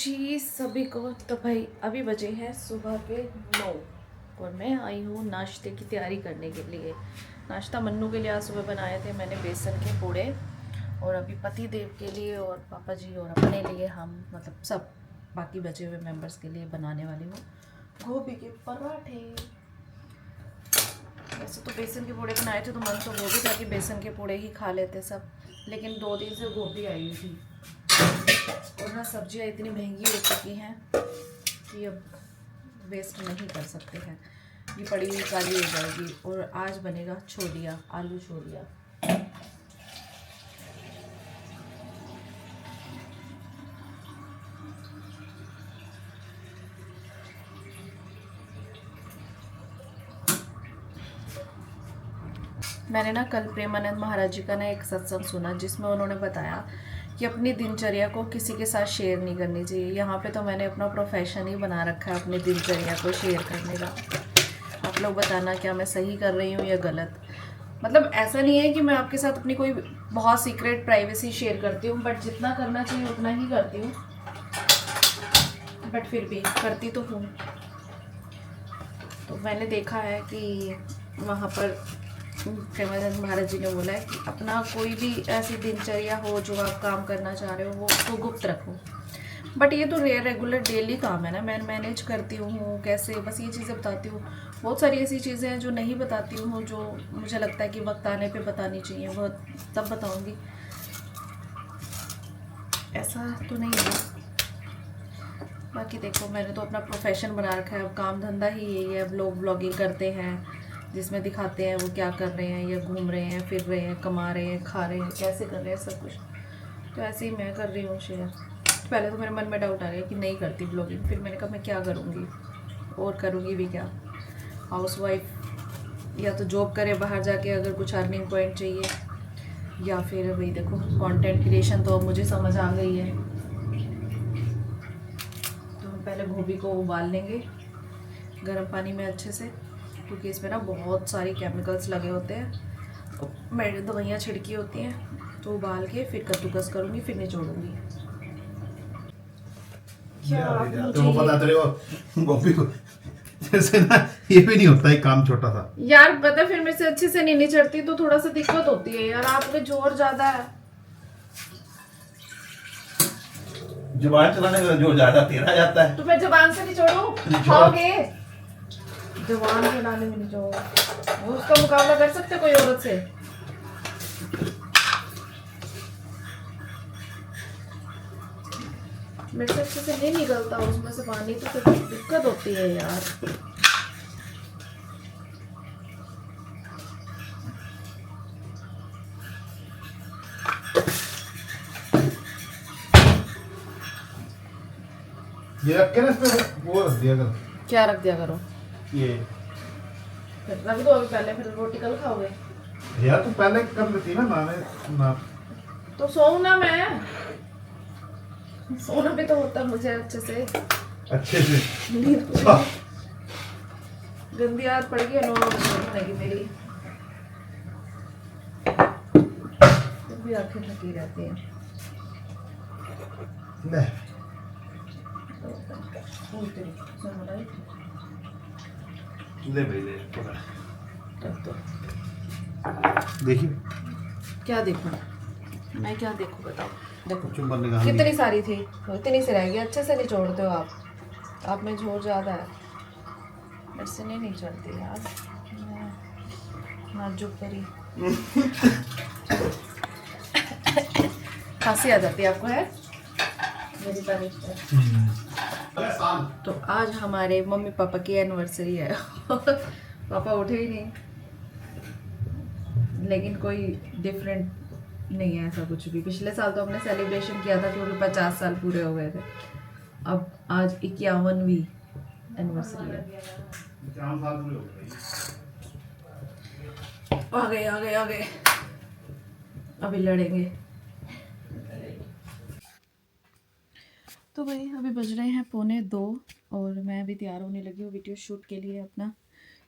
जी सभी को। तो भाई अभी बजे हैं सुबह के 9 और मैं आई हूँ नाश्ते की तैयारी करने के लिए। नाश्ता मन्नू के लिए आज सुबह बनाए थे मैंने बेसन के पूड़े, और अभी पति देव के लिए और पापा जी और अपने लिए हम मतलब सब बाकी बचे हुए मेंबर्स के लिए बनाने वाली हूँ गोभी के पराठे। वैसे तो बेसन के पूड़े बनाए थे तो मन तो वो भी था कि बेसन के पूड़े ही खा लेते सब, लेकिन 2 दिन से गोभी आई हुई थी और ना सब्जियाँ इतनी महंगी हो चुकी हैं कि अब वेस्ट नहीं कर सकते हैं, ये पड़ी हुई काली हो जाएगी। और आज बनेगा छोलिया, आलू छोलिया। मैंने ना कल प्रेमानंद महाराज जी का ना एक सत्संग सुना जिसमें उन्होंने बताया कि अपनी दिनचर्या को किसी के साथ शेयर नहीं करनी चाहिए। यहाँ पे तो मैंने अपना प्रोफेशन ही बना रखा है अपनी दिनचर्या को शेयर करने का। आप लोग बताना क्या मैं सही कर रही हूँ या गलत। मतलब ऐसा नहीं है कि मैं आपके साथ अपनी कोई बहुत सीक्रेट प्राइवेसी शेयर करती हूँ, बट जितना करना चाहिए उतना ही करती हूँ, बट फिर भी करती तो हूँ। तो मैंने देखा है कि वहाँ पर प्रेमानंद महाराज जी ने बोला है कि अपना कोई भी ऐसी दिनचर्या हो जो आप काम करना चाह रहे हो वो उसको गुप्त रखो। बट ये तो रेगुलर डेली काम है ना, मैं मैनेज करती हूँ कैसे, बस ये चीज़ें बताती हूँ। बहुत सारी ऐसी चीज़ें हैं जो नहीं बताती हूँ, जो मुझे लगता है कि वक्त आने पे बतानी चाहिए, वो तब बताऊँगी। ऐसा तो नहीं है। बाकी देखो मैंने तो अपना प्रोफेशन बना रखा है, अब काम धंधा ही यही है। अब लोग ब्लॉगिंग करते हैं जिसमें दिखाते हैं वो क्या कर रहे हैं, या घूम रहे हैं, फिर रहे हैं, कमा रहे हैं, खा रहे हैं, कैसे कर रहे हैं सब कुछ। तो ऐसे ही मैं कर रही हूँ शेयर। पहले तो मेरे मन में डाउट आ गया कि नहीं करती ब्लॉगिंग, फिर मैंने कहा मैं क्या करूँगी और करूँगी भी क्या। हाउसवाइफ या तो जॉब करे बाहर जाके अगर कुछ अर्निंग पॉइंट चाहिए, या फिर भाई देखो कंटेंट क्रिएशन तो अब मुझे समझ आ गई है। तो हम पहले गोभी को उबाल लेंगे गर्म पानी में अच्छे से, क्योंकि इसमें ना बहुत सारी केमिकल्स लगे होते हैं, मैंने दवाइयाँ छिड़की होती हैं। तो उबाल के फिर कद्दूकस करूँगी, फिर निचोड़ूंगी। क्या आप तो पता चले गोभी को जैसे ना, ये भी नहीं होता है काम छोटा सा यार पता, फिर मेरे से अच्छे से नहीं निचड़ती तो थोड़ा सा दिक्कत होती है यार, आपके जोर ज्यादा है। जुबान चलाने का जोर ज्यादा तेरा जाता है। तो मैं जबान से निचोड़ू खाओगे? जबान चलाने में निचोड़, वो उसका मुकाबला कर सकते कोई औरत से? मेरे से अच्छे से नहीं निकलता उसमें से पानी, तो फिर दिक्कत होती है यार। ये रख के ना इसमें वो रख दिया कर। क्या रख दिया करो? ये फिर रख दो अभी पहले, फिर रोटी कल खाओगे? यार तू पहले कर देती ना नाने ना। तो सोऊं ना मैं? सोना भी तो होता है मुझे अच्छे से। अच्छे से नींद पूरी गंदी आदत पड़ गई है 9 बजे की मेरी, फिर भी आंखें थकी रहती हैं। ले ले भाई ले तो देखिए क्या देखूं मैं, क्या देखूं बताओ। देखो चुम्बन निकाल कितनी सारी थी, इतनी सी रह गई। अच्छे से निचोड़ते हो आप में जोर ज़्यादा है, मेरे से नहीं निचोड़ती यार, मैं नाजुक परी। खांसी आ जाती है आपको, है मेरी तारीफ पर। तो आज हमारे मम्मी पापा की एनिवर्सरी है। पापा उठे ही नहीं, लेकिन कोई डिफरेंट नहीं है ऐसा कुछ भी। पिछले साल तो हमने सेलिब्रेशन किया था क्योंकि 50 साल पूरे हो गए थे। अब आज 51वीं एनिवर्सरी है। 50 साल पूरे हो गए। आ गए अभी लड़ेंगे। तो भाई अभी बज रहे हैं 1:45 और मैं अभी तैयार होने लगी हूँ वीडियो शूट के लिए अपना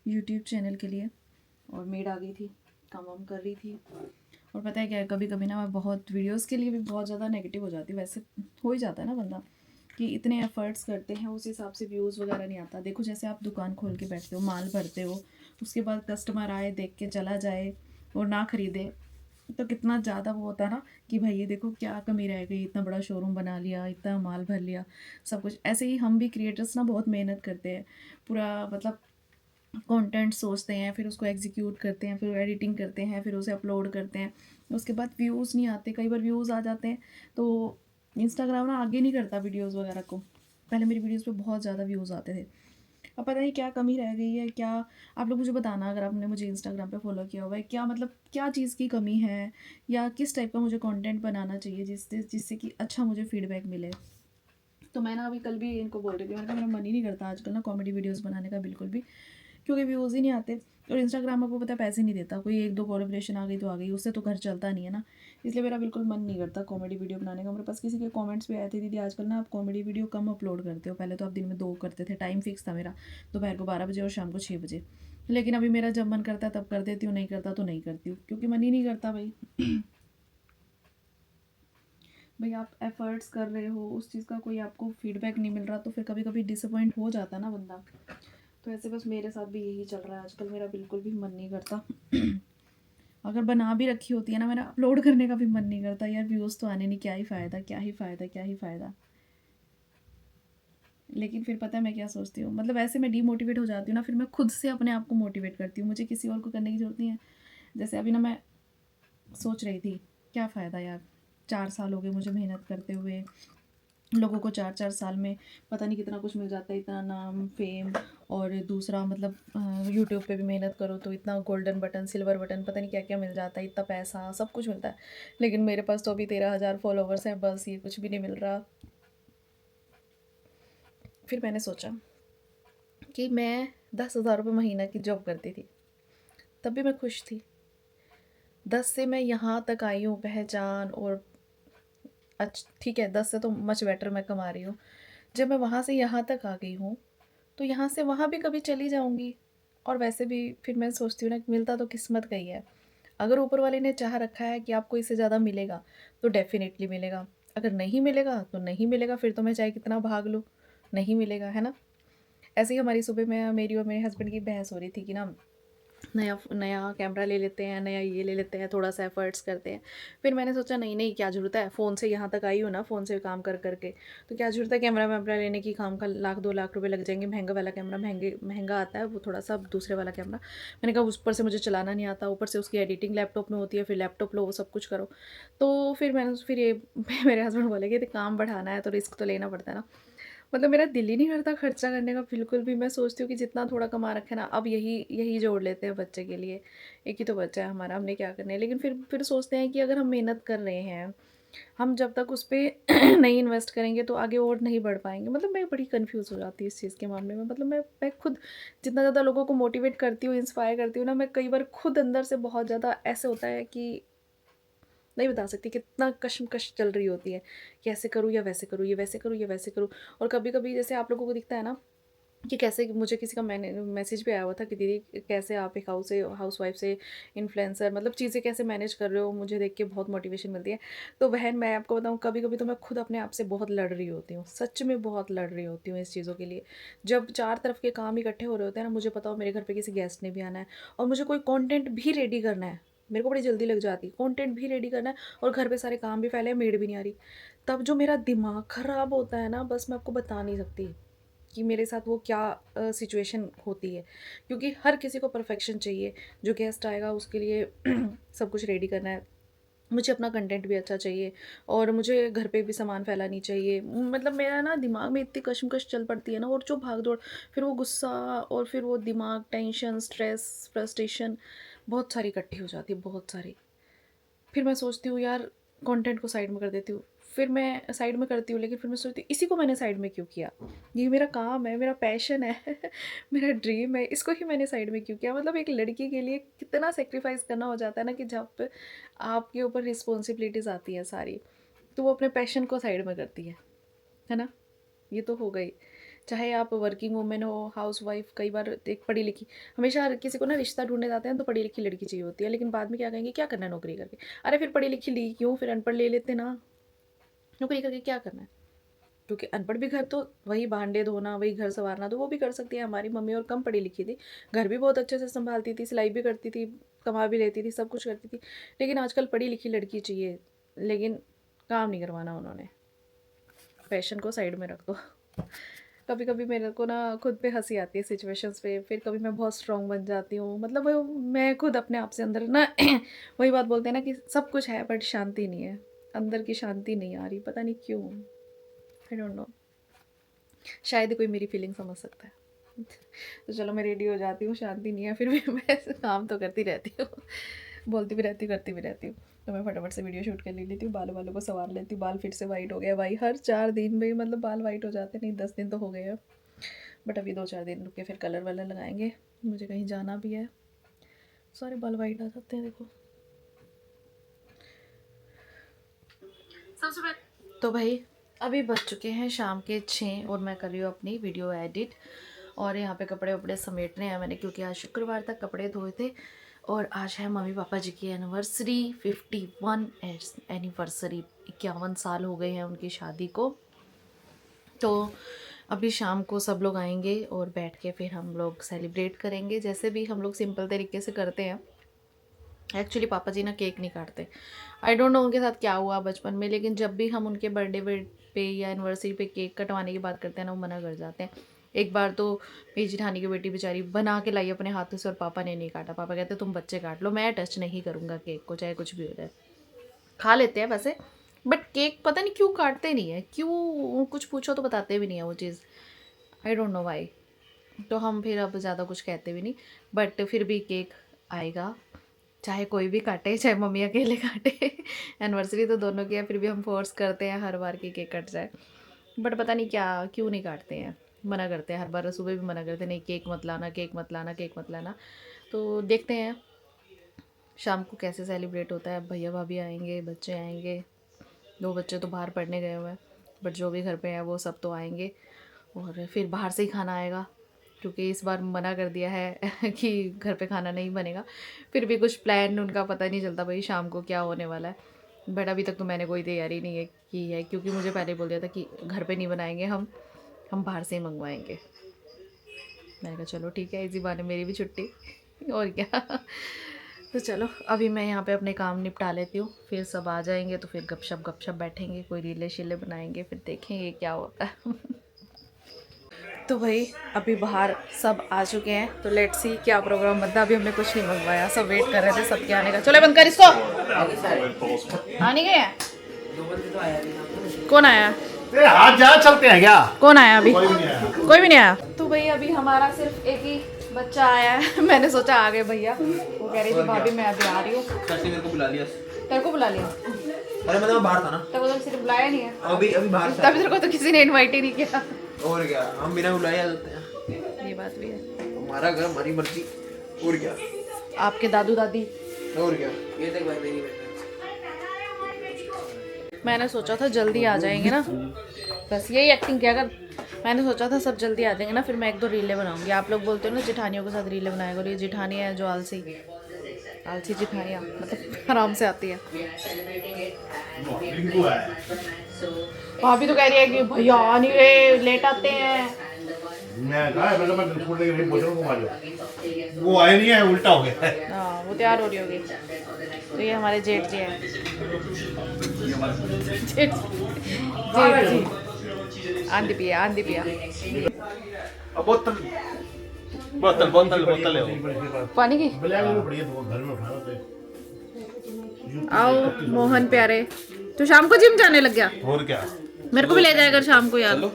यूट्यूब चैनल के लिए। और मेड आ गई थी, काम वाम कर रही थी। और पता है क्या है, कभी कभी ना मैं बहुत वीडियोस के लिए भी बहुत ज़्यादा नेगेटिव हो जाती हूँ, वैसे हो ही जाता है ना बंदा। कि इतने एफर्ट्स करते हैं उस हिसाब से व्यूज़ वगैरह नहीं आता। देखो जैसे आप दुकान खोल के बैठते हो, माल भरते हो, उसके बाद कस्टमर आए, देख के चला जाए और ना खरीदे, तो कितना ज़्यादा वो होता है ना कि भाई ये देखो क्या कमी रह गई, इतना बड़ा शोरूम बना लिया, इतना माल भर लिया, सब कुछ। ऐसे ही हम भी क्रिएटर्स ना बहुत मेहनत करते हैं, पूरा मतलब कंटेंट सोचते हैं, फिर उसको एग्जीक्यूट करते हैं, फिर एडिटिंग करते हैं, फिर उसे अपलोड करते हैं, उसके बाद व्यूज़ नहीं आते। कई बार व्यूज़ आ जाते हैं तो इंस्टाग्राम ना आगे नहीं करता वीडियोज़ वगैरह को। पहले मेरी वीडियोज़ पे बहुत ज़्यादा व्यूज़ आते थे, अब पता नहीं क्या कमी रह गई है क्या। आप लोग मुझे बताना अगर आपने मुझे इंस्टाग्राम पे फॉलो किया हुआ है, क्या मतलब क्या चीज़ की कमी है, या किस टाइप का मुझे कंटेंट बनाना चाहिए जिससे कि अच्छा मुझे फीडबैक मिले। तो मैं ना अभी कल भी इनको बोल रही थी, मैंने कहा मेरा मन ही नहीं करता आजकल ना कॉमेडी वीडियोस बनाने का बिल्कुल भी, क्योंकि व्यूज़ ही नहीं आते। और इंस्टाग्राम आपको पता है पैसे नहीं देता, कोई एक दो कोलैबोरेशन आ गई तो आ गई, उससे तो घर चलता नहीं है ना। इसलिए मेरा बिल्कुल मन नहीं करता कॉमेडी वीडियो बनाने का। मेरे पास किसी के कमेंट्स भी आए थे, दीदी आजकल ना आप कॉमेडी वीडियो कम अपलोड करते हो, पहले तो आप दिन में 2 करते थे, टाइम फिक्स था मेरा, दोपहर को 12 बजे और शाम को 6 बजे। लेकिन अभी मेरा जब मन करता है तब कर देती हूँ, नहीं करता तो नहीं करती हूँ, क्योंकि मन ही नहीं करता भाई। भाई आप एफर्ट्स कर रहे हो, उस चीज़ का कोई आपको फीडबैक नहीं मिल रहा, तो फिर कभी कभी डिसअपॉइंट हो जाता है ना बंदा। तो ऐसे बस मेरे साथ भी यही चल रहा है आजकल, मेरा बिल्कुल भी मन नहीं करता। अगर बना भी रखी होती है ना, मेरा अपलोड करने का भी मन नहीं करता यार, व्यूज़ तो आने नहीं, क्या ही फ़ायदा, क्या ही फ़ायदा, क्या ही फ़ायदा। लेकिन फिर पता है मैं क्या सोचती हूँ, मतलब ऐसे मैं डीमोटिवेट हो जाती हूँ ना, फिर मैं खुद से अपने आप को मोटिवेट करती हूँ, मुझे किसी और को करने की ज़रूरत नहीं है। जैसे अभी ना मैं सोच रही थी क्या फ़ायदा यार, 4 साल हो गए मुझे मेहनत करते हुए, लोगों को 4-4 साल में पता नहीं कितना कुछ मिल जाता है, इतना नाम, फेम, और दूसरा मतलब यूट्यूब पे भी मेहनत करो तो इतना गोल्डन बटन, सिल्वर बटन, पता नहीं क्या क्या मिल जाता है, इतना पैसा, सब कुछ मिलता है। लेकिन मेरे पास तो अभी 13,000 फॉलोवर्स हैं, बस ये कुछ भी नहीं मिल रहा। फिर मैंने सोचा कि मैं 10,000 रुपये महीना की जॉब करती थी, तब भी मैं खुश थी। 10 से मैं यहाँ तक आई हूँ, पहचान और ठीक है, 10 से तो मच बेटर मैं कमा रही हूँ। जब मैं वहाँ से यहाँ तक आ गई हूँ, तो यहाँ से वहाँ भी कभी चली जाऊँगी। और वैसे भी फिर मैं सोचती हूँ ना कि मिलता तो किस्मत का ही है। अगर ऊपर वाले ने चाह रखा है कि आपको इससे ज़्यादा मिलेगा, तो डेफ़िनेटली मिलेगा। अगर नहीं मिलेगा तो नहीं मिलेगा, फिर तो मैं चाहे कितना भाग लूँ, नहीं मिलेगा, है ना? ऐसे ही हमारी सुबह में मेरी और मेरे हस्बैंड की बहस हो रही थी कि ना नया नया कैमरा ले लेते हैं, नया ये ले लेते हैं, थोड़ा सा एफर्ट्स करते हैं। फिर मैंने सोचा नहीं नहीं, क्या ज़रूरत है, फ़ोन से यहाँ तक आई हूँ ना, फ़ोन से काम कर करके, तो क्या ज़रूरत है कैमरा वैमरा लेने की, काम का 1,00,000-2,00,000 रुपए लग जाएंगे, महंगा वाला कैमरा, महंगा आता है वो थोड़ा सा दूसरे वाला कैमरा। मैंने कहा उस पर से मुझे चलाना नहीं आता, ऊपर से उसकी एडिटिंग लैपटॉप में होती है, फिर लैपटॉप लो, वो सब कुछ करो। तो फिर ये मेरे हस्बैंड बोले कि काम बढ़ाना है तो रिस्क तो लेना पड़ता है ना। मतलब मेरा दिल ही नहीं करता खर्चा करने का बिल्कुल भी। मैं सोचती हूँ कि जितना थोड़ा कमा रखे ना, अब यही यही जोड़ लेते हैं बच्चे के लिए। एक ही तो बच्चा है हमारा, हमने क्या करना है। लेकिन फिर सोचते हैं कि अगर हम मेहनत कर रहे हैं, हम जब तक उस पे नहीं इन्वेस्ट करेंगे तो आगे और नहीं बढ़ पाएंगे। मतलब मैं बड़ी कंफ्यूज हो जाती हूँ इस चीज़ के मामले में। मतलब मैं खुद जितना ज़्यादा लोगों को मोटिवेट करती हूँ, इंस्पायर करती हूँ ना, मैं कई बार खुद अंदर से बहुत ज़्यादा ऐसे होता है कि नहीं बता सकती कितना कश्मकश चल रही होती है कि ऐसे करूँ या वैसे करूँ, ये वैसे करूँ या वैसे करूँ। और कभी कभी जैसे आप लोगों को दिखता है ना कि कैसे, मुझे किसी का मैंने मैसेज भी आया हुआ था कि दीदी कैसे आप एक हाउस वाइफ से इन्फ्लुएंसर, मतलब चीज़ें कैसे मैनेज कर रहे हो, मुझे देख के बहुत मोटिवेशन मिलती है। तो बहन मैं आपको बताऊँ, कभी कभी तो मैं खुद अपने आप से बहुत लड़ रही होती हूँ, सच में बहुत लड़ रही होती हूँ इस चीज़ों के लिए। जब 4 तरफ के काम इकट्ठे हो रहे होते हैं ना, मुझे पता हो मेरे घर पे किसी गेस्ट ने भी आना है और मुझे कोई कंटेंट भी रेडी करना है, मेरे को बड़ी जल्दी लग जाती है, कंटेंट भी रेडी करना है और घर पे सारे काम भी फैले हैं, मेड भी नहीं आ रही, तब जो मेरा दिमाग ख़राब होता है ना, बस मैं आपको बता नहीं सकती कि मेरे साथ वो क्या सिचुएशन होती है। क्योंकि हर किसी को परफेक्शन चाहिए, जो गेस्ट आएगा उसके लिए सब कुछ रेडी करना है, मुझे अपना कंटेंट भी अच्छा चाहिए और मुझे घर पे भी सामान फैलानी चाहिए। मतलब मेरा ना दिमाग में इतनी कशमकश चल पड़ती है ना, और जो भाग दौड़, फिर वो गुस्सा और फिर वो दिमाग, टेंशन, स्ट्रेस, फ्रस्ट्रेशन बहुत सारी इकट्ठी हो जाती है, बहुत सारी। फिर मैं सोचती हूँ यार कंटेंट को साइड में कर देती हूँ, फिर मैं साइड में करती हूँ, लेकिन फिर मैं सोचती हूँ इसी को मैंने साइड में क्यों किया, ये मेरा काम है, मेरा पैशन है मेरा ड्रीम है, इसको ही मैंने साइड में क्यों किया। मतलब एक लड़की के लिए कितना सेक्रीफाइस करना हो जाता है ना, कि जब पे आपके ऊपर रिस्पॉन्सिबिलिटीज़ आती है सारी, तो वो अपने पैशन को साइड में करती है ना। ये तो हो गई, चाहे आप वर्किंग वूमेन हो, हाउस वाइफ, कई बार एक पढ़ी लिखी, हमेशा हर किसी को ना रिश्ता ढूंढने जाते हैं तो पढ़ी लिखी लड़की चाहिए होती है, लेकिन बाद में क्या कहेंगे, क्या करना है नौकरी करके। अरे फिर पढ़ी लिखी ली क्यों, फिर अनपढ़ ले लेते ना, नौकरी करके क्या करना है। क्योंकि अनपढ़ भी घर तो वही भांडे धोना, वही घर संवारना तो वो भी कर सकती है हमारी मम्मी, और कम पढ़ी लिखी थी, घर भी बहुत अच्छे से संभालती थी, सिलाई भी करती थी, कमा भी लेती थी, सब कुछ करती थी। लेकिन आजकल पढ़ी लिखी लड़की चाहिए, लेकिन काम नहीं करवाना उन्होंने, पैशन को साइड में रख दो। कभी कभी मेरे को ना खुद पे हंसी आती है सिचुएशंस पे, फिर कभी मैं बहुत स्ट्रांग बन जाती हूँ, मतलब वो मैं खुद अपने आप से अंदर ना वही बात बोलते हैं ना कि सब कुछ है बट शांति नहीं है, अंदर की शांति नहीं आ रही, पता नहीं क्यों, आई डोंट नो, शायद कोई मेरी फीलिंग समझ सकता है। तो चलो मैं रेडी हो जाती हूँ, शांति नहीं है फिर भी मैं काम तो करती रहती हूँ, बोलती भी रहती हूँ, करती भी रहती हूँ। तो मैं फटाफट से वीडियो शूट कर लेती हूँ, बालों को संवार लेती हूँ। बाल फिर से वाइट हो गया भाई, हर 4 दिन में मतलब बाल वाइट हो जाते, नहीं 10 दिन तो हो गए हैं, बट अभी 2-4 दिन रुक के फिर कलर वलर लगाएंगे, मुझे कहीं जाना भी है, सारे बाल वाइट आ जाते हैं देखो। सबसे पहले तो भाई अभी बज चुके हैं शाम के 6 और मैं कर रही हूँ अपनी वीडियो एडिट, और यहाँ पे कपड़े वपड़े समेटने हैं मैंने, क्योंकि आज शुक्रवार तक कपड़े धोए थे, और आज है मम्मी पापा जी की एनिवर्सरी, 51 एनिवर्सरी, 51 साल हो गए हैं उनकी शादी को। तो अभी शाम को सब लोग आएंगे और बैठ के फिर हम लोग सेलिब्रेट करेंगे, जैसे भी हम लोग सिंपल तरीके से करते हैं। एक्चुअली पापा जी ना केक नहीं काटते, आई डोंट नो उनके साथ क्या हुआ बचपन में, लेकिन जब भी हम उनके बर्थडे पे या एनिवर्सरी पे केक कटवाने की बात करते हैं ना, वो मना कर जाते हैं। एक बार तो मेरी जेठानी की बेटी बेचारी बना के लाई अपने हाथों से और पापा ने नहीं काटा, पापा कहते तुम बच्चे काट लो, मैं टच नहीं करूँगा केक को, चाहे कुछ भी हो जाए। खा लेते हैं वैसे, बट केक पता नहीं क्यों काटते नहीं है, क्यों कुछ पूछो तो बताते भी नहीं है वो चीज़, आई डोंट नो वाई। तो हम फिर अब ज़्यादा कुछ कहते भी नहीं, बट फिर भी केक आएगा, चाहे कोई भी काटे, चाहे मम्मी अकेले काटे एनिवर्सरी तो दोनों की है, फिर भी हम फोर्स करते हैं हर बार की केक कट जाए, बट पता नहीं क्या क्यों नहीं काटते हैं, मना करते हैं हर बार, सुबह भी मना करते हैं, नहीं केक मत लाना, केक मत लाना, केक मत लाना। तो देखते हैं शाम को कैसे सेलिब्रेट होता है, भैया भाभी आएंगे, बच्चे आएंगे, 2 बच्चे तो बाहर पढ़ने गए हुए हैं, बट जो भी घर पे हैं वो सब तो आएंगे, और फिर बाहर से ही खाना आएगा, क्योंकि इस बार मना कर दिया है कि घर पे खाना नहीं बनेगा। फिर भी कुछ प्लान उनका पता नहीं चलता भाई शाम को क्या होने वाला है, बट अभी तक तो मैंने कोई तैयारी नहीं की है, क्योंकि मुझे पहले बोल दिया था कि घर पे नहीं बनाएंगे हम बाहर से ही मंगवाएंगे। मैंने कहा चलो ठीक है, इसी बहाने मेरी भी छुट्टी और क्या। तो चलो अभी मैं यहाँ पे अपने काम निपटा लेती हूँ, फिर सब आ जाएंगे तो फिर गपशप बैठेंगे, कोई रीले शीले बनाएंगे, फिर देखेंगे क्या होता है। तो भाई अभी बाहर सब आ चुके हैं, तो लेट्स सी क्या प्रोग्राम बनता है। अभी हमने कुछ नहीं मंगवाया, सब वेट कर रहे थे सबके आने का। चलो बंद कर इसको, आ नहीं गए? कौन आया? हाथ जा चलते हैं क्या? कौन आया अभी? कोई भी नहीं आया। तो भाई अभी हमारा सिर्फ एक ही बच्चा आया है। मैंने सोचा आ गए भैया, वो कह रही थी भाभी मैं अभी आ रही हूँ। मेरे को बुला लिया। तेरे को बुला लिया? अरे मतलब बाहर था ना, तेरे को तो किसी ने बुलाया नहीं है। अभी बाहर था। तभी तेरे को तो किसी ने इनवाइट ही नहीं किया। और क्या, हम बिना बुलाए आ जाते हैं। ये बात भी है, हमारा घर हमारी मर्जी। और क्या, आपके दादू दादी। और क्या। ये देख भाई मेरी मैंने सोचा था जल्दी आ जाएंगे ना, बस यही एक्टिंग किया कर। मैंने सोचा था सब जल्दी आ जाएंगे ना, फिर मैं 1-2 रीलें बनाऊंगी। आप लोग बोलते हो ना जेठानियों के साथ रीलें बनाया करो, ये जेठानी है जो आलसी जेठानियाँ मतलब आराम से आती है। भाभी तो कह रही है कि भैया आ नहीं रहे, लेट आते हैं। वो आए नहीं है, उल्टा हो गया। हाँ वो तैयार हो रही होगी। तो ये हमारे जेठ जी हैं। जेठ जी आंधी पिया। बोतल पानी की। आओ मोहन प्यारे, तो शाम को जिम जाने लग गया। और क्या, मेरे को भी ले जाएगा शाम को यार,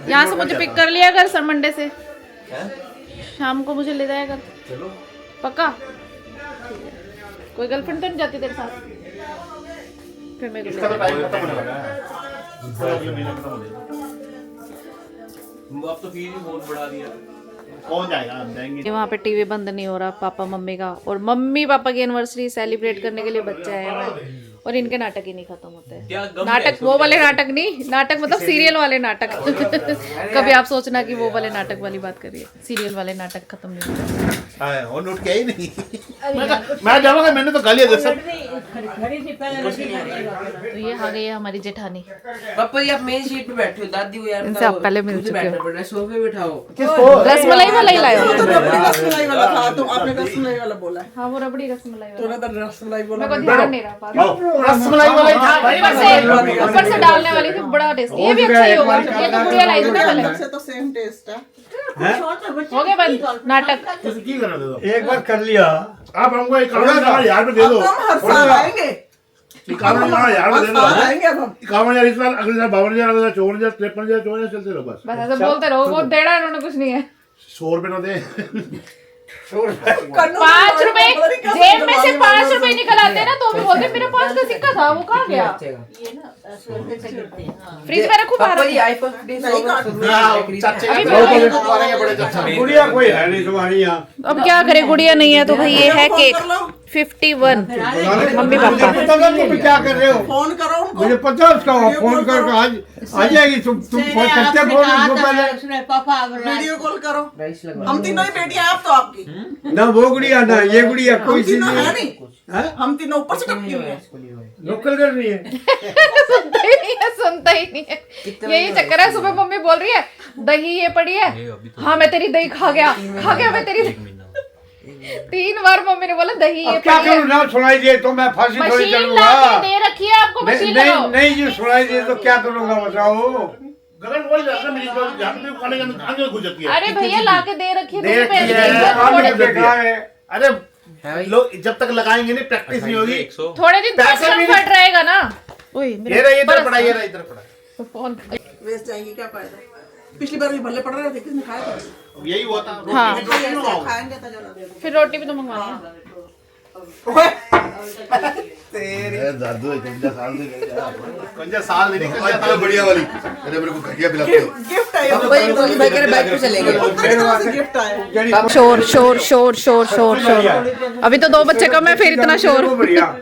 यहाँ से मुझे पिक कर लिया कर सर मंडे से, शाम को मुझे ले जाएगा पक्का। कोई गर्लफ्रेंड तो नहीं जाती तेरे साथ? फिर मेरे को अब तो फीस भी बहुत बढ़ा दिया। कौन जाएगा? हम जाएंगे। वहाँ पे टीवी बंद नहीं हो रहा, पापा मम्मी का, और मम्मी पापा की एनिवर्सरी सेलिब्रेट करने के लिए बच्चे आए हैं, और इनके नाटक ही नहीं खत्म होते हैं। नाटक वो वाले नाटक नहीं, नाटक मतलब सीरियल वाले नाटक। कभी आप सोचना कि वो वाले नाटक वाली बात करिए, सीरियल वाले नाटक खत्म नहीं होते। और नोट किया ही नहीं। मैं जाऊंगा, मैंने तो गालियां दे सब तो ये आ गई है हमारी जेठानी। पापा जी आप मेन सीट पे बैठे हो, दादी को यार इनसे आप पहले मिल मुझे चुके हो। बैठना पड़ रहा है, सोफे पे बैठाओ। रसमलाई वाला ही लाए हो? रसमलाई वाला था, तो आपने रसमलाई वाला बोला है। हाँ वो रबड़ी रसमलाई वाला। तूने तो रसमलाई बोला। मेरे को ध्यान नहीं रहा बात। रसमलाई वाला ही था भाई। ऊपर से डालने वाली थी, बड़ा टेस्टी। ये भी अच्छा ही होगा, ये तो गुड़िया लाई थी ना पहले। से तो सेम टेस्ट है। हो गया बंद नाटक। एक बार कर लिया। आप हमको 51,000 यार पे दे दो। अब हम हर साल आएंगे, 51,000 यार पे दे दो। हर साल आएंगे अब हम। 51,000 इस साल, अगले साल 52,000, अगले साल 54,000, 53,000, 54,000 चलते रहो बस। बस ऐसे बोलते रहो, वो देना है उन्होंने कुछ नहीं है। 100 रुपए ना दे। 5 रुपए जेब में से 5 रुपए निकल आते हैं ना, तो भी बोलते मेरे पास का सिक्का था, वो कहाँ गया? फ्रिज में रखो बाहर। पापा जी आईफोन 15 चाचा अभी बड़े चाचा। गुड़िया कोई है नहीं तुम्हारी यहाँ। अब क्या करे, गुड़िया नहीं है तो भाई ये है केक 51 मम्मी पापा। पता नहीं तुम क्या कर रहे हो। फोन करो उनको। मुझे पता है उसका, फोन करके आज आ जाएगी। तुम फोन करते फोन उसको पहले। वीडियो कॉल करो। राइस लगा। हम तीनों ही बेटियां, आप तो आपकी। ना वो गुड़िया ना ये गुड़िया, हम कोई चीज तीनों है नहीं। नहीं, हम तीनों ऊपर से टपकी हुई हैं। लोकल कर रही है। सुनता ही नहीं है। यही चक्कर है, सुबह मम्मी बोल रही है दही ये पड़ी है, हाँ मैं तेरी दही खा गया मैं तेरी 3 बार मम्मी ने बोला दही ये अब क्या पड़ी है। करूँ ना, सुनाई दे तो मैं फांसी थोड़ी मशीन चलूंगा। लाके दे रखी है आपको, मशीन लगाओ। नहीं जी, सुनाई दे तो क्या करूंगा बताओ। गगन वही रहता है, मेरी तो यहाँ पे खाने के अंदर घुस जाती है। अरे भैया लाके दे रखी है, दे तुझे रखी है, थोड़े देखा है। अरे लोग जब तक लगाएंगे नहीं, प्रैक्टिस नहीं होगी। थोड़े दिन पैसे भी फट रहेगा ना। ओए ये रहा, इधर पड़ा, ये रहा, इधर पड़ा। फोन वेस्ट जाएंगी, क्या फायदा। पिछली बार भी भले पड़ रहे थे, किसने खाया था? यही हुआ था। हाँ। रोटी भी नहीं खाओ। खाएंगे तो जरा। फिर रोटी भी तो मंगवानी है। जादू है, 50 साल से 50 साल नहीं, 50 साल बढ़िया वाली अरे मेरे को घटिया पिलाते हो। गिफ्ट आया पापा जी बोली भाई के बाइक पे चलेंगे। गिफ्ट आया। शोर शोर शोर शोर शोर शोर। अभी तो 2 बच्चे कम है, फिर इतना शोर। बढ़िया।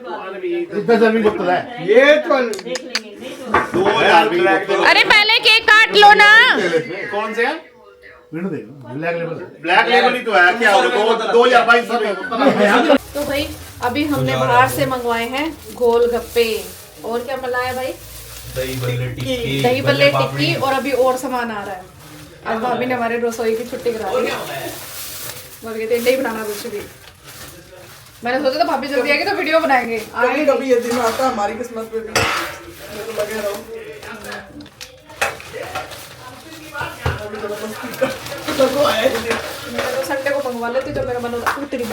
इतना जमीन बोतल है। ये तो 2000 भी बोतल। अरे पहले केक काट लो ना। कौन से है? ब्लैक लेबल ही तो है। क्या होगा 2022 में। तो भाई अभी हमने बाहर से मंगवाए हैं गोलगप्पे, और क्या मिलाया भाई? दही बल्ले टिक्की, और अभी और सामान आ रहा है। आज भाभी ने हमारे रसोई की छुट्टी करा दी। बोल के नहीं बनाना कुछ भी। मैंने सोचा था भाभी जल्दी आएगी तो वीडियो बनाएंगे। कभी कभी ये दिन आता है हमारी किस्मत पे भी। मेरे को लगे रहो। मैं तो संडे को मंगवा लेती जब मेरा मन होता है। तेरी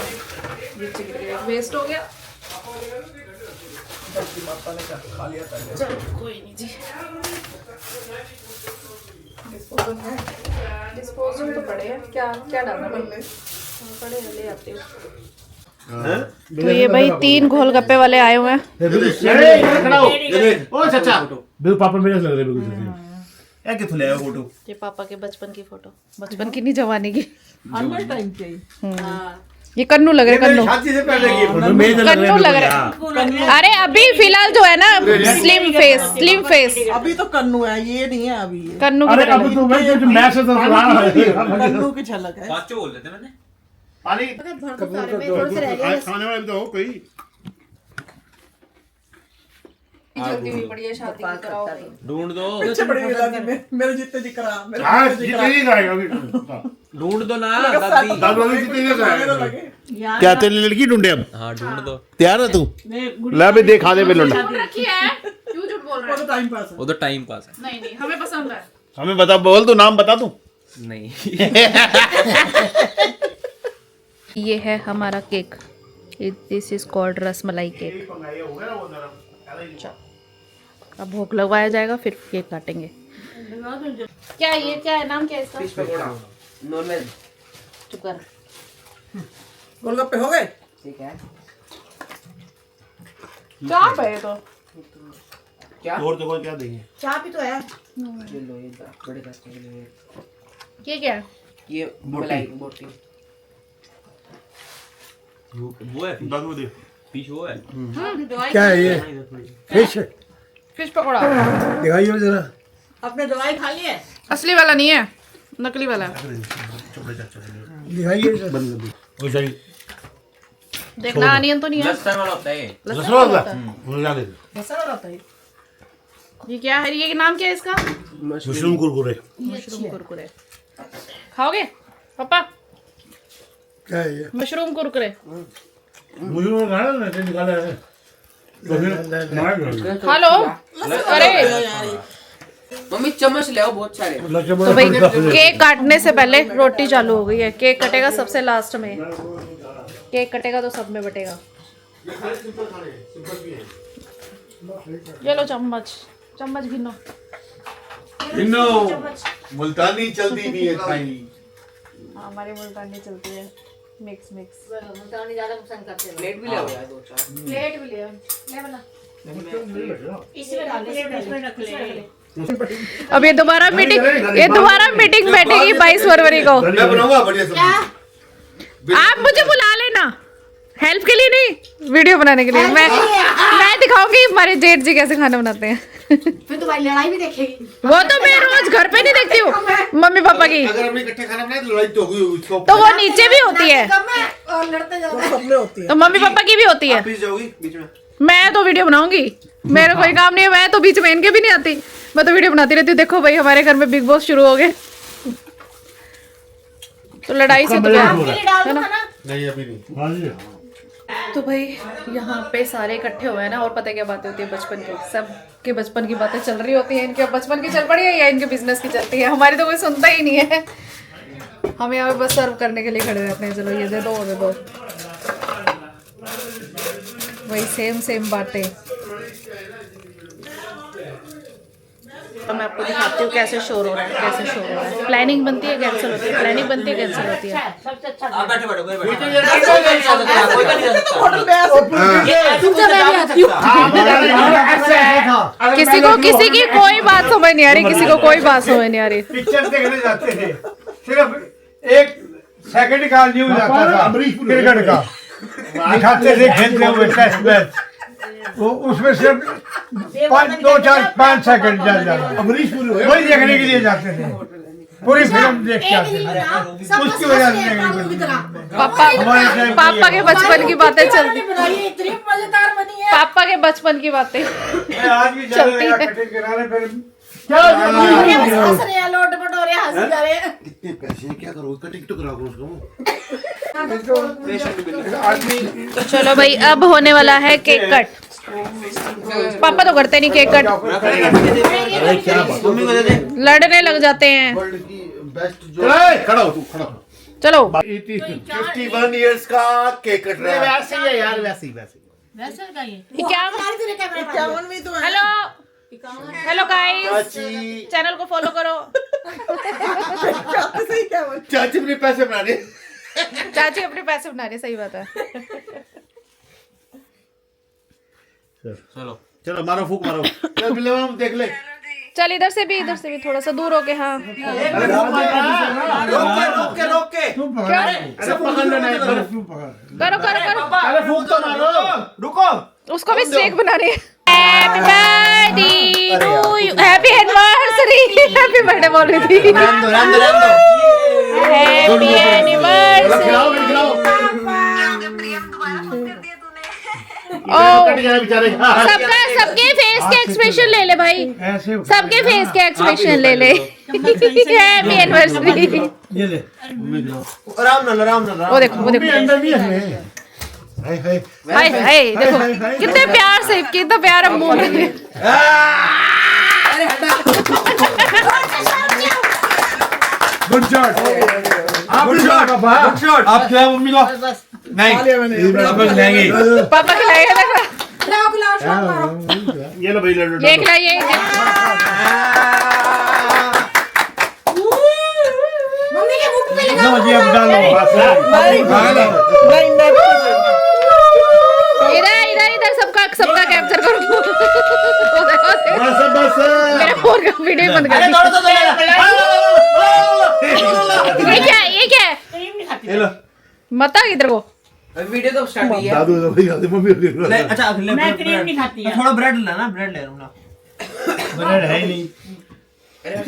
वेस्ट हो गया। चलो कोई नहीं जी। डिस्पोजल तो पड़े हैं, क्या क्या डालना है? पड़े हैं, ले आती हूँ। तो ये भाई 3 गोलगप्पे वाले आए हुए हैं। ओ चाचा बिल्कुल पापा मेरे लग रहे बिल्कुल सही। ए किथों ले आए फोटो? ये पापा के बचपन की फोटो, बचपन की नहीं जवानी की। हर टाइम पे ही। ये कन्नू लग रहे, कन्नू शादी से पहले की फोटो। कन्नू लग रहे। अरे अभी फिलहाल जो है ना स्लिम फेस अभी तो कन्नू है, ये नहीं है अभी ये। कन्नू की अरे तरह अब तो मैं जो मैसेज तो सुना है। कन्नू की झलक है। बोल देते मैंने। पानी खाने वाले तो हो कोई। जल्दी हुई पड़ी है शादी की कराओ भाई। ढूंढ दो, पीछे पड़ी हुई दादी में, मेरे जितने जिक्र आ, मेरे हाँ जितने जिक्र आ। जितनी खाएगा अभी। ढूंढ दो ना लगा दादी। साथ दादू वाली जितनी मेरे खाएगा। लगे। क्या तेरी लड़की ढूंढे अब? हाँ ढूंढ दो। तैयार है तू? ला भी देखा दे बेलोंडा। रखी है, क्यों झूठ बोल रहा वो तो टाइम पास है। वो तो टाइम पास है। नहीं नहीं हमें पसंद है। हमें बता, बोल तू नाम बता तू। नहीं। ये है हमारा cake, this is called rasmalai cake. अब भोग लगवाया जाएगा, फिर केक काटेंगे। क्या ये क्या है, नाम क्या है इसका? Fish pakora nonveg. चुप कर। गोलगप्पे हो गए? ठीक है। चाप है ये तो। क्या? और देखो क्या देंगे? चाप ही तो है। ये लो, ये बड़े बच्चे के लिए। ये क्या है? ये मलाई बोटी। वो है दादू दे। फिश, वो है। क्या है ये? Fish fish pakora. दिखाइए जरा। आपने दवाई खा ली है? असली वाला नहीं है, नकली वाला है। दिखाइए जरा। बंद कर दो। ओ सही। देखना अनियन तो नहीं है। लहसुन वाला होता है ये। लहसुन वाला होता है। मुझे डाल दे मसाला वाला होता है ये क्या है? ये नाम क्या है इसका? Mushroom Kurkure mushroom Kurkure. खाओगे पापा? क्या है ये? मशरूम कुरकुरे मशरूम खाना ना निकाला है तो फिर मार खा लो। अरे मम्मी चम्मच ले आओ बहुत सारे। तो भाई केक काटने से पहले रोटी चालू हो गई है। केक कटेगा सबसे लास्ट में। केक कटेगा तो सब में बटेगा। ये लो चम्मच, चम्मच गिनो। इनो मुल्तानी चलती भी है खाई। हाँ, हमारी मुल्तानी चलती है। Mix mix. प्लेट भी ले आओ यार दो चार। प्लेट भी ले वाला। अब ये दोबारा मीटिंग बैठेगी 22 फरवरी को। मैं बनाऊंगा बढ़िया सब्जी। आप मुझे बुला लेना हेल्प के लिए, नहीं वीडियो बनाने के लिए। मैं दिखाऊंगी हमारे जेठ जी कैसे खाना बनाते हैं। फिर तुम्हारी लड़ाई भी देखेगी। वो तो मैं रोज घर पे नहीं देखती हूँ मम्मी पापा की। अगर हमने इकट्ठे खाना बनाया तो लड़ाई तो होगी उसको। तो वो नीचे भी होती है और लड़ते जाओ। सब में होती है। तो मम्मी पापा की भी होती है। पीस जाओगी बीच में। मैं तो वीडियो बनाऊंगी, मेरा कोई काम नहीं है। मैं तो बीच में इनके भी नहीं आती, मैं तो वीडियो बनाती रहती हूँ। देखो भाई हमारे घर में बिग बॉस शुरू हो गए तो लड़ाई से तो क्या है ना। नहीं अभी नहीं। तो भाई यहाँ पे सारे इकट्ठे हुए हैं ना। और पता क्या बातें होती है बचपन की, सब के बचपन की बातें चल रही होती हैं। इनके बचपन की चल पड़ी है या इनके बिजनेस की चलती है, हमारी तो कोई सुनता ही नहीं है। हम यहाँ पे बस सर्व करने के लिए खड़े रहते हैं। चलो ये दे दो, दे दो। वही सेम बातें। तो मैं आपको दिखाती हूँ कैसे शोर हो रहा है, कैसे शोर हो रहा है। प्लानिंग बनती है कैंसिल होती है, प्लानिंग बनती है कैंसिल होती है। आप बैठो बैठो कोई बैठो। होटल में ऐसे किसी की कोई बात समझ नहीं आ रही, किसी को कोई बात समझ नहीं आ रही। पिक्चर देखने जाते थे, सिर्फ एक सेकंड का न्यूज आता था क्रिकेट का, दिखाते थे खेलते हुए टेस्ट मैच। वो उसमें सिर्फ 5 सेकंड चल जाता। अमरीश पूरी वही देखने के लिए जाते थे, पूरी फिल्म देख के आते थे। उसकी वजह से देखने को पापा के बचपन की बातें चलती, इतनी मजेदार बनी है। पापा के बचपन की बातें आज भी चलती है। कटिंग कराने फिर हंस रहे हैं, लोट पटोरे हंस जा रहे हैं। कितने पैसे हैं, क्या करोगे? कटिंग तो करा करो उसको। तो चलो भाई अब होने वाला है केक कट। पापा तो करते नहीं केक कट, लड़ने लग जाते हैं। वर्ल्ड की बेस्ट जो खड़ा हो तू, खड़ा हो। चलो 51 इयर्स का केक कट रहा है। वैसे ही है यार, वैसे ही ये क्या? इक्यावन में तो है। हेलो गाइस, चाची चैनल को फॉलो करो। सही इक्यावन। चाची अपने पैसे बना रहे। चाची अपने पैसे बना रही, सही बात है। चलो चलो मारो फूक मारो। चल बिल्ले माम देख ले। चल इधर से भी थोड़ा सा दूर होके। हाँ रोक के तू क्या? अरे पकड़ लेना एक बार, तू पकड़। करो अरे फूक तो मारो, रुको। उसको भी स्टेक बनानी है। Happy birthday to you, happy anniversary. Happy birthday बोल रही थी। Happy anniversary. कट गया बेचारे। सबके फेस के एक्सप्रेशन ले ले भाई, ऐसे सबके फेस के एक्सप्रेशन ले ले। Happy anniversary. ये ले। आराम ना। वो देखो अंदर भी है। हाय हाय हाय हाय, देखो कितने प्यार से, कितना प्यार हम बोल रहे हैं। Good shot. Good shot. आप खिलाओ मम्मी को। नहीं पापा खिलाएंगे। पापा खिलाएगा देखो। खिलाओ खिलाओ शॉट मारो। ये लो भाई लड्डू ये खिलाइए। मम्मी के मुंह पे लगा। लो जी अब डालो। इधर सबका कैप्चर करो। बस मेरा फोन का वीडियो बंद कर दिया। ये क्या है? मत आ इधर को। वीडियो तो स्टार्ट हुई है। दादू भाई दादी मम्मी नहीं, अच्छा मैं क्रीम नहीं खाती है। थोड़ा ब्रेड लेना, ब्रेड ले लूंगा। ब्रेड है ही नहीं।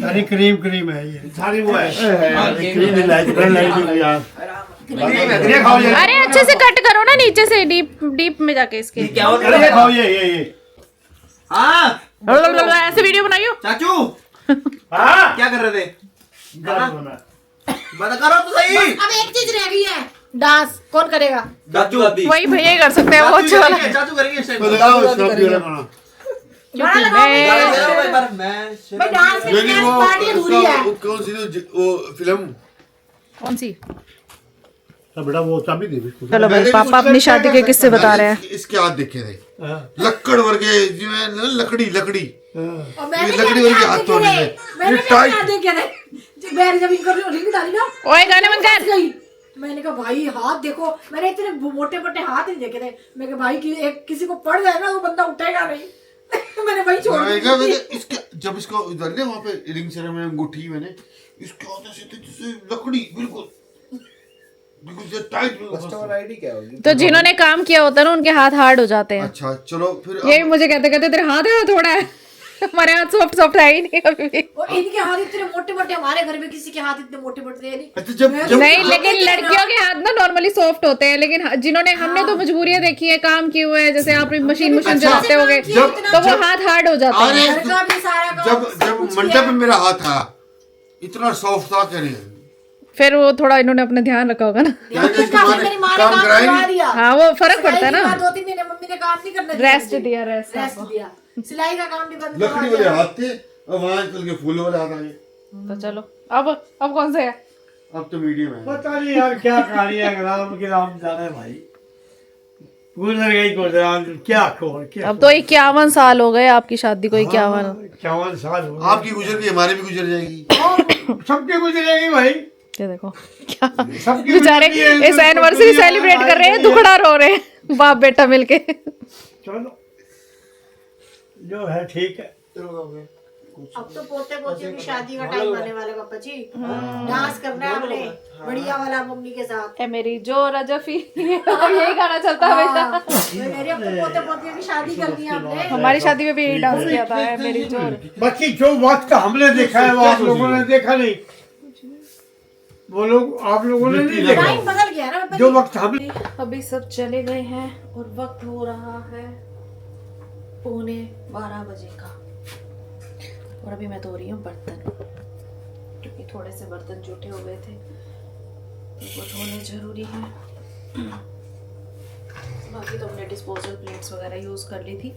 सारी क्रीम है ये। सारी वो है। हाँ, क्रीम लाइट यार। ये खाओ ये। अरे अच्छे से कट करो ना नीचे से, डीप डीप में जाके इसके। क्या हो अरे ये खाओ ये। हाँ ऐसे वीडियो बनाइयो। चाचू हाँ क्या कर रहे थे? गाना बना। बता करो तो सही। अब एक चीज रह गई है, डांस कौन करेगा? चाचू अभी वही भैया ही कर सकते हैं, वो अच्छा वाला। चाचू करेंगे इस टाइम। लगाओ स्टॉप दिया गाना गाना लगाओ एक बार मैं भाई, डांस के नहीं लिए पार्टी अधूरी है। वो कौन सी वो फिल्म कौन सी? तो बेटा वो चाबी दे भी। चलो भाई, पापा अपनी शादी के किस्से बता रहे हैं। इसके हाथ देखे थे लकड़ वर्गे जिसमें लकड़ी और मैंने लकड़ी वाली हाथ तोड़े थे। मैंने ये क्या टाइट देखे थे जब बैर जब इनको रिंग डाली ना, ओए गाने बंद कर। गई। मैंने कहा भाई हाथ देखो, मैंने इतने मोटे मोटे हाथ नहीं देखे थे। मैं कहा भाई कि एक किसी को पड़ जाए ना वो बंदा उठेगा नहीं। मैंने वही छोड़ दी। इसके जब इसको इधर ले वहाँ पे रिंग सेरेमनी में अंगूठी मैंने इसके हाथ से जैसे लकड़ी बिल्कुल बिल्कुल टाइट। कस्टमर आईडी क्या होगी? तो जिन्होंने काम किया होता है ना, उनके हाथ हार्ड हो जाते हैं। अच्छा चलो फिर ये भी मुझे कहते कहते तेरे हाथ है थोड़ा है। हमारे हाथ सॉफ्ट सॉफ्ट है ही नहीं कभी भी। और इनके हाथ इतने मोटे मोटे, हमारे घर में किसी के हाथ इतने मोटे मोटे थे नहीं। अच्छा जब नहीं, लेकिन लड़कियों के हाथ ना नॉर्मली सॉफ्ट होते हैं, लेकिन जिन्होंने हमने तो मजबूरियां देखी है, काम किए हुए हैं, जैसे आप मशीन चलाते होगे तो वो हाथ हार्ड हो जाते हैं। घर का भी सारा काम जब सब जब कुछ मंडप किया। में मेरा हाथ था इतना सॉफ्ट था कह रहे फिर वो थोड़ा इन्होंने अपना ध्यान रखा होगा ना। मेरी माँ ने काम काम कराए करवा नहीं? दिया। हाँ, वो फर्क पड़ता है ना। 2-3 महीने मम्मी ने काम नहीं करने दिया। रेस्ट दिया, रेस्ट रेस्ट दिया। सिलाई का काम भी बंद लकड़ी वाले हाथ थे और वहां चल के फूल वाले हाथ आ गए। तो चलो अब कौन सा है? अब तो मीडियम है। पता नहीं यार क्या कहानी है, राम के राम जाने भाई। गुजर गई गुजरान, क्या खोर क्या। अब तो 51 साल हो गए आपकी शादी को। 51 51 साल हो आपकी गुजर गई हमारी भी गुजर जाएगी। सबके गुजरेगी भाई। ये देखो क्या सबकी बेचारे गुजरती है, इस तो एनिवर्सरी दुनिया सेलिब्रेट कर रहे हैं, आई दुखड़ा रो रहे हैं बाप बेटा मिलके। चलो जो है ठीक है। अब तो पोते पोतियों की शादी का टाइम आने वाला है पापा जी। डांस करना है हमने बढ़िया वाला मम्मी के साथ। ए मेरी जो रजफी, यही गाना चलता है हमेशा। मेरी अब तो पोते पोतियों की शादी करनी है हमने। हमारी शादी में भी यही डांस किया था, ए मेरी जो। बाकी जो वक्त हमने देखा है वो आप लोगों ने देखा नहीं। वो लोग आप लोगों ने नहीं देखा। टाइम बदल गया ना पापा जो जी। वक्त हम अभी सब चले गए हैं और वक्त हो रहा है 11:15 बजे का। और अभी मैं धो रही हूँ बर्तन, क्योंकि थोड़े से बर्तन जूठे हो गए थे, वो धोने जरूरी है। बाकी तो हमने डिस्पोजल प्लेट्स वगैरह यूज़ कर ली थी,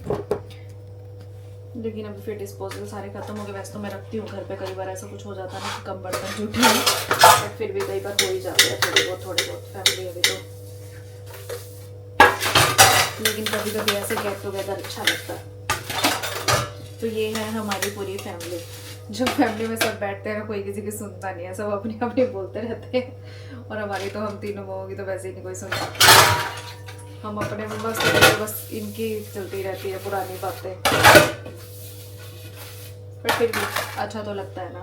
लेकिन अभी फिर डिस्पोजल सारे खत्म हो गए। वैसे तो मैं रखती हूँ घर पे, कई बार ऐसा कुछ हो जाता है ना कि कम बर्तन जूठे हैं, बट फिर भी कई बार हो ही जाते हैं थोड़े बहुत फैमिली अभी तो। लेकिन कभी कभी ऐसे गेट टुगेदर अच्छा लगता है। तो ये है हमारी पूरी फैमिली। जब फैमिली में सब बैठते हैं ना, कोई किसी की सुनता नहीं है, सब अपनी अपनी बोलते रहते हैं। और हमारी तो हम तीनों बहुओं की तो वैसे ही नहीं कोई सुनता। हम अपने में मस्त रहते हैं, बस इनकी चलती रहती है पुरानी बातें। पर फिर भी अच्छा तो लगता है ना,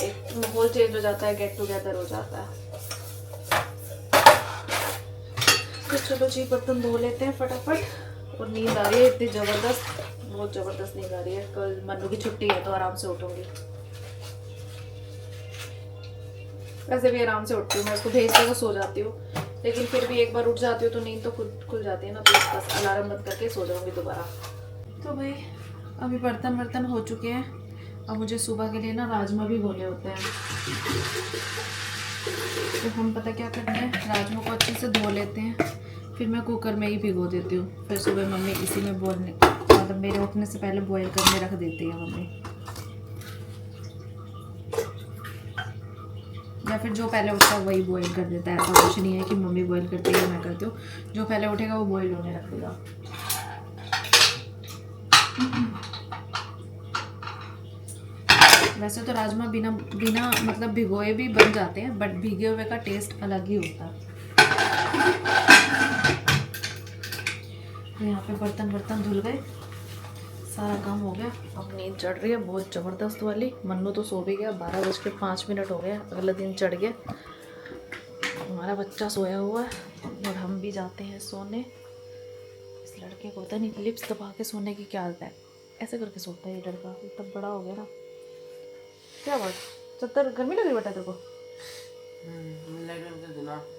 एक माहौल चेंज हो जाता है, गेट टुगेदर हो जाता है। तो चलो जी, बर्तन धो लेते हैं फटाफट। और नींद आ रही है इतनी ज़बरदस्त, बहुत ज़बरदस्त नींद आ रही है। कल मन्नू की छुट्टी है तो आराम से उठूंगी। वैसे भी आराम से उठती हूँ मैं, उसको भेज के तो सो जाती हूँ, लेकिन फिर भी एक बार उठ जाती हूँ तो नींद तो खुद खुल जाती है ना, तो बस अलार्म बंद करके सो जाऊँगी दोबारा। तो भाई अभी बर्तन हो चुके हैं। अब मुझे सुबह के लिए ना राजमा भी भोने होते हैं। तो हम पता क्या करते हैं, राजमा को अच्छे से धो लेते हैं, फिर मैं कुकर में ही भिगो देती हूँ। फिर सुबह मम्मी इसी में बोलने, मतलब मेरे उठने से पहले बॉईल करने रख देती है मम्मी। या फिर जो पहले उठता है वही बॉईल कर देता है। ऐसा कुछ नहीं है कि मम्मी बॉईल करती है मैं करती हूँ, जो पहले उठेगा वो बॉईल होने रख देगा। वैसे तो राजमा बिना मतलब भिगोए भी बन जाते हैं, बट भीगे हुए का टेस्ट अलग ही होता है। यहाँ पे बर्तन धुल गए, सारा काम हो गया। अब नींद चढ़ रही है बहुत ज़बरदस्त वाली। मन्नू तो सो भी गया, 12:05 हो गया, अगला दिन चढ़ गया। हमारा बच्चा सोया हुआ है और हम भी जाते हैं सोने। इस लड़के को पता नहीं लिप्स दबा के सोने की क्या आदत है, ऐसे करके सोता है ये लड़का। इतना बड़ा हो गया ना। क्या बात, चद्दर गर्मी लग रही बेटा तेरे को?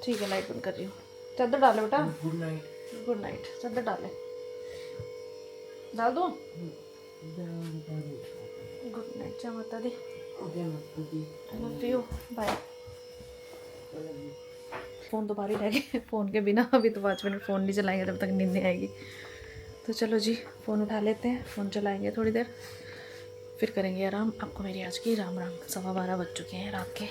ठीक है, लाइट बंद कर रही हूँ। चादर डालो बेटा। Good night. Good night. चादर डाले, डाल दो। Good night. जय माता दी। I love you. Bye. Phone तो बाहर ही रह गए। फ़ोन के बिना अभी तो 5 मिनट फ़ोन नहीं चलाएंगे तब तक नींद नहीं आएगी। तो चलो जी, फ़ोन उठा लेते हैं, फ़ोन चलाएंगे थोड़ी देर, फिर करेंगे आराम। आपको मेरी आज की राम राम। 12:15 बज चुके हैं रात के।